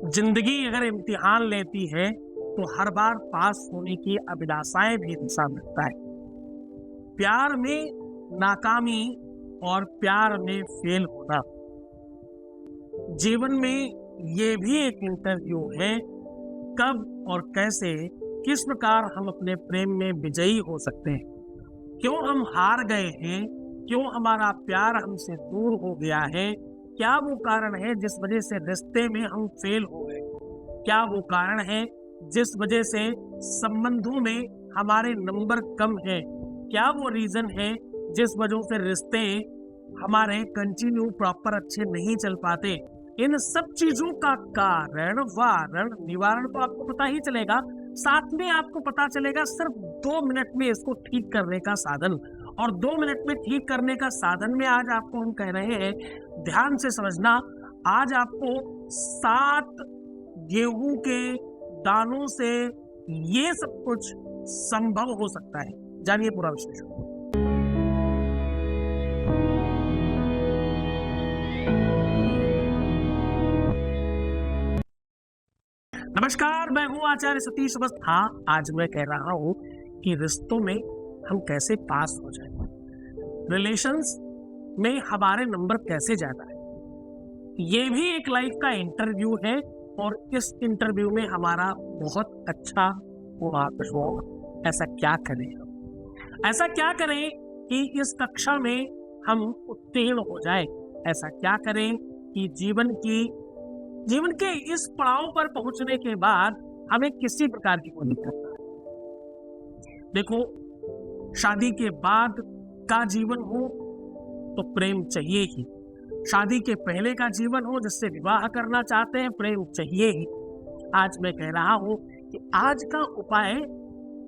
जिंदगी अगर इम्तिहान लेती है तो हर बार पास होने की अभिलाषाएं भी इंसान रखता है। प्यार में नाकामी और प्यार में फेल होना जीवन में ये भी एक इंटरव्यू है। कब और कैसे किस प्रकार हम अपने प्रेम में विजयी हो सकते हैं, क्यों हम हार गए हैं, क्यों हमारा प्यार हमसे दूर हो गया है, क्या वो कारण है जिस वजह से रिश्ते में हम फेल हो गए, क्या वो कारण है जिस वजह से संबंधों में हमारे नंबर कम है, क्या वो रीजन है जिस वजह से रिश्ते हमारे कंटिन्यू प्रॉपर अच्छे नहीं चल पाते। इन सब चीजों का कारण वारण निवारण तो आपको पता ही चलेगा, साथ में आपको पता चलेगा सिर्फ 2 मिनट में इसको ठीक करने का साधन। और 2 मिनट में ठीक करने का साधन में आज आपको हम कह रहे हैं, ध्यान से समझना। आज आपको 7 गेहूं के दानों से ये सब कुछ संभव हो सकता है। जानिए पूरा विश्लेषण। नमस्कार, मैं हूं आचार्य सतीश अवस्थी। हाँ, आज मैं कह रहा हूं कि रिश्तों में हम कैसे पास हो जाए, रिलेशंस में हमारे नंबर कैसे ज्यादा है। ये भी एक लाइफ का इंटरव्यू है और इस इंटरव्यू में हमारा बहुत अच्छा हो। ऐसा क्या करें कि इस कक्षा में हम उत्तीर्ण हो जाए। ऐसा क्या करें कि जीवन के इस पड़ाव पर पहुंचने के बाद हमें किसी प्रकार की कोई दिक्कत ना हो। देखो, शादी के बाद का जीवन हो तो प्रेम चाहिए ही, शादी के पहले का जीवन हो जिससे विवाह करना चाहते हैं, प्रेम चाहिए ही। आज मैं कह रहा हूं कि आज का उपाय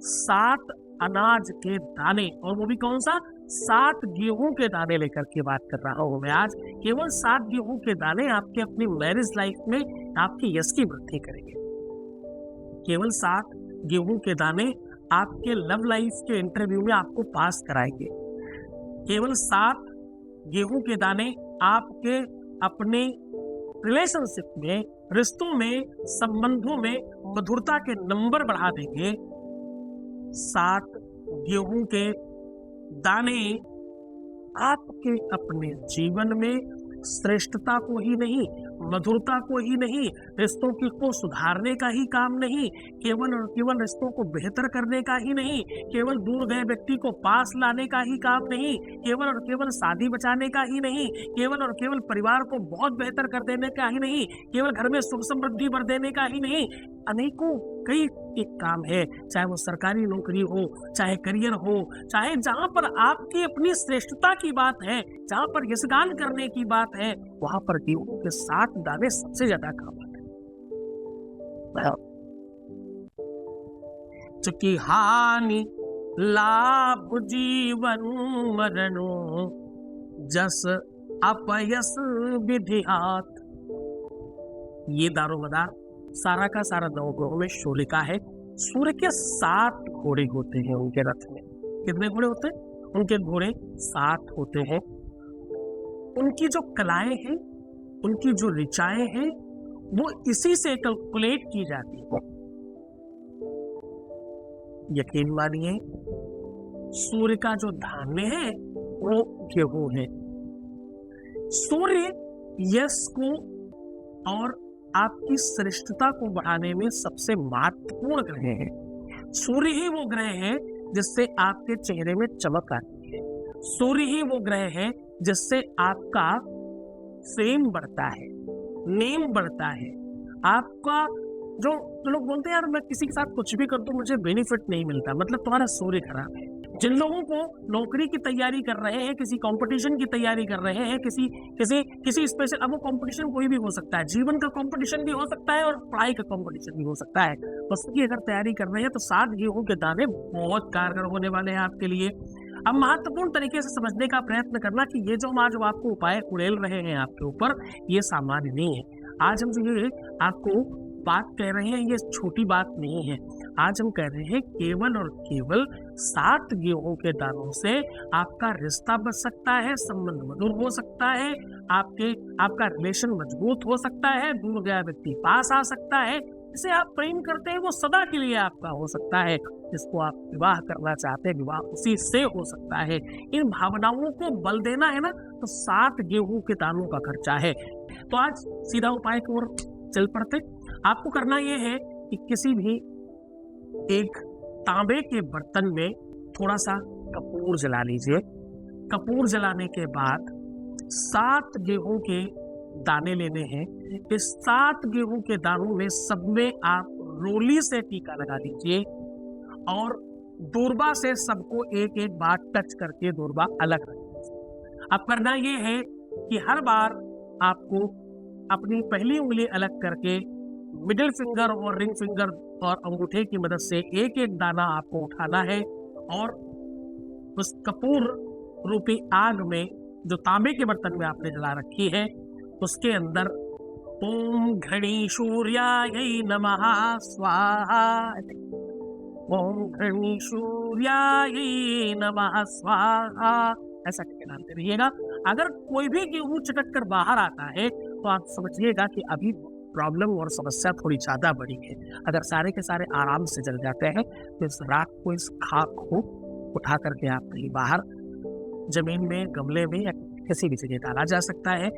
7 अनाज के दाने, और वो भी कौन सा, 7 गेहूं के दाने लेकर के बात कर रहा हूं मैं आज। केवल 7 गेहूं के दाने आपके अपनी मैरिज लाइफ में आपकी यश की वृद्धि करेंगे। केवल 7 गेहूं के दाने आपके लव लाइफ के इंटरव्यू में आपको पास कराएंगे। केवल 7 गेहूं के दाने आपके अपने रिलेशनशिप में, रिश्तों में, संबंधों में मधुरता के नंबर बढ़ा देंगे। 7 गेहूं के दाने आपके अपने जीवन में श्रेष्ठता को ही नहीं, मधुरता को ही नहीं, रिश्तों को सुधारने का ही काम नहीं, केवल और केवल रिश्तों को बेहतर करने का ही नहीं, केवल दूर गए व्यक्ति को पास लाने का ही काम नहीं, केवल और केवल शादी बचाने का ही नहीं, केवल और केवल परिवार को बहुत बेहतर कर देने का ही नहीं, केवल घर में सुख समृद्धि भर देने का ही नहीं। अनेकों कई एक काम है, चाहे वो सरकारी नौकरी हो, चाहे करियर हो, चाहे जहां पर आपकी अपनी श्रेष्ठता की बात है, जहां पर यशगान करने की बात है, वहां पर गेहूं के 7 दाने सबसे ज्यादा काम आते हैं। चुकी हानि लाभ जीवन मरणो, जस अपयस विधि हाथ। ये दारोमदार सारा का सारा नवग्रहों में शोलिका है। सूर्य के 7 घोड़े होते हैं उनके रथ में। कितने घोड़े होते हैं? उनके घोड़े 7 होते हैं। उनकी जो कलाएं हैं, उनकी जो ऋचाएं हैं, वो इसी से कैलकुलेट की जाती है। यकीन मानिए, सूर्य का जो धान्य है वो गेहूं है। सूर्य यश को और आपकी श्रेष्ठता को बढ़ाने में सबसे महत्वपूर्ण ग्रह है। सूर्य ही वो ग्रह है जिससे आपके चेहरे में चमक आती है। सूर्य ही वो ग्रह है जिससे आपका फेम बढ़ता है, नेम बढ़ता है। आपका जो लोग बोलते हैं, यार मैं किसी के साथ कुछ भी कर दूं मुझे बेनिफिट नहीं मिलता, मतलब तुम्हारा सूर्य खराब है। जिन लोगों को नौकरी की तैयारी कर रहे हैं, किसी कंपटीशन की तैयारी कर रहे हैं, किसी स्पेशल, अब वो कंपटीशन कोई भी हो सकता है, जीवन का कंपटीशन भी हो सकता है और पढ़ाई का कंपटीशन भी हो सकता है, उसकी अगर तैयारी कर रहे हैं तो 7 गेहूं के दाने बहुत कारगर होने वाले हैं आपके लिए। अब महत्वपूर्ण तरीके से समझने का प्रयत्न करना कि ये जो हम आज आपको उपाय उड़ेल रहे हैं आपके ऊपर, ये सामान्य नहीं है। आज हम जो ये आपको बात कह रहे हैं, ये छोटी बात नहीं है। आज हम कह रहे हैं केवल और केवल 7 गेहूं के दानों से आपका रिश्ता बच सकता है, संबंध मधुर हो सकता है, आपका रिलेशन मजबूत हो सकता है, दूर गया व्यक्ति पास आ सकता है, जिसे आप प्रेम करते हैं वो सदा के लिए आपका हो सकता है, जिसको आप विवाह करना चाहते हैं विवाह उसी से हो सकता है। इन भावनाओं को बल देना है ना, तो 7 गेहूं के दानों का खर्चा है। तो आज सीधा उपाय की ओर चल पड़ते। आपको करना यह है कि किसी भी एक तांबे के बर्तन में थोड़ा सा कपूर जला लीजिए। कपूर जलाने के बाद 7 गेहूं के दाने लेने हैं। इस 7 गेहूं के दानों में सब में आप रोली से टीका लगा दीजिए और दूरबा से सबको एक एक बार टच करके दूरबा अलग रख दीजिए। अब करना ये है कि हर बार आपको अपनी पहली उंगली अलग करके मिडिल फिंगर और रिंग फिंगर और अंगूठे की मदद से एक एक दाना आपको उठाना है और उस कपूर रूपी आग में जो तांबे के बर्तन में आपने जला रखी है उसके अंदर ओम घड़ी सूर्याय नमः स्वाहा, ओम घड़ी सूर्याय नमः स्वाहा ऐसा करके डालते रहिएगा। अगर कोई भी गेहूं चटक कर बाहर आता है तो आप समझिएगा कि अभी प्रॉब्लम और समस्या थोड़ी ज्यादा बड़ी है। अगर सारे के सारे आराम से जल जाते हैं तो इस राख को, इस खाक को उठा करके आप कहीं बाहर जमीन में, गमले में या किसी भी जगह डाला जा सकता है।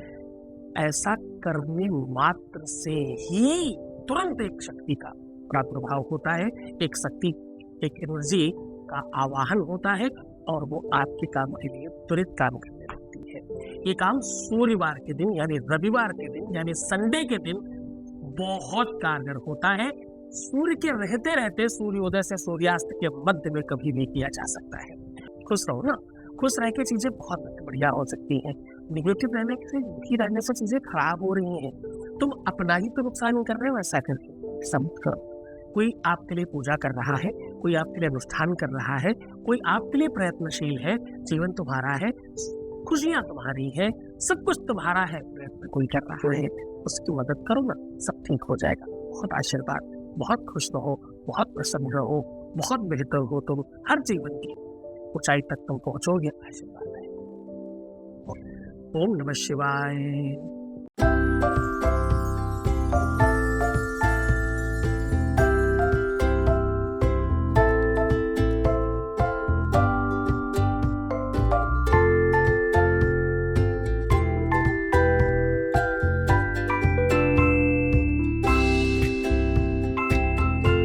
ऐसा करने मात्र से ही तुरंत एक शक्ति का प्रादुर्भाव होता है, एक शक्ति, एक एनर्जी का आवाहन होता है और वो आपके काम के लिए तुरंत काम करने लगती है। ये काम सूर्यवार के दिन यानी रविवार के दिन यानी संडे के दिन बहुत कारगर होता है। सूर्य के रहते रहते सूर्योदय से सूर्यास्त के मध्य में कभी भी किया जा सकता है। खुश रहो ना, खुश रह के चीजें बहुत बढ़िया हो सकती हैं। निगेटिव रहने से, दुखी रहने से चीजें खराब हो रही हैं। तुम अपना ही तो नुकसान कर रहे हो ऐसा करके। समझ करो, कोई आपके लिए पूजा कर रहा है, कोई आपके लिए अनुष्ठान कर रहा है, कोई आपके लिए प्रयत्नशील है, जीवन तुम्हारा है, खुशियां तुम्हारी है, सब कुछ तुम्हारा है, प्रयत्न कोई कर रहा है, उसकी मदद करो ना, सब ठीक हो जाएगा। बहुत आशीर्वाद, बहुत खुश रहो, बहुत प्रसन्न रहो, बहुत बेहतर हो तुम, हर जीवन की ऊंचाई तक तुम पहुंचोगे। आशीर्वाद है। ओम नमः शिवाय।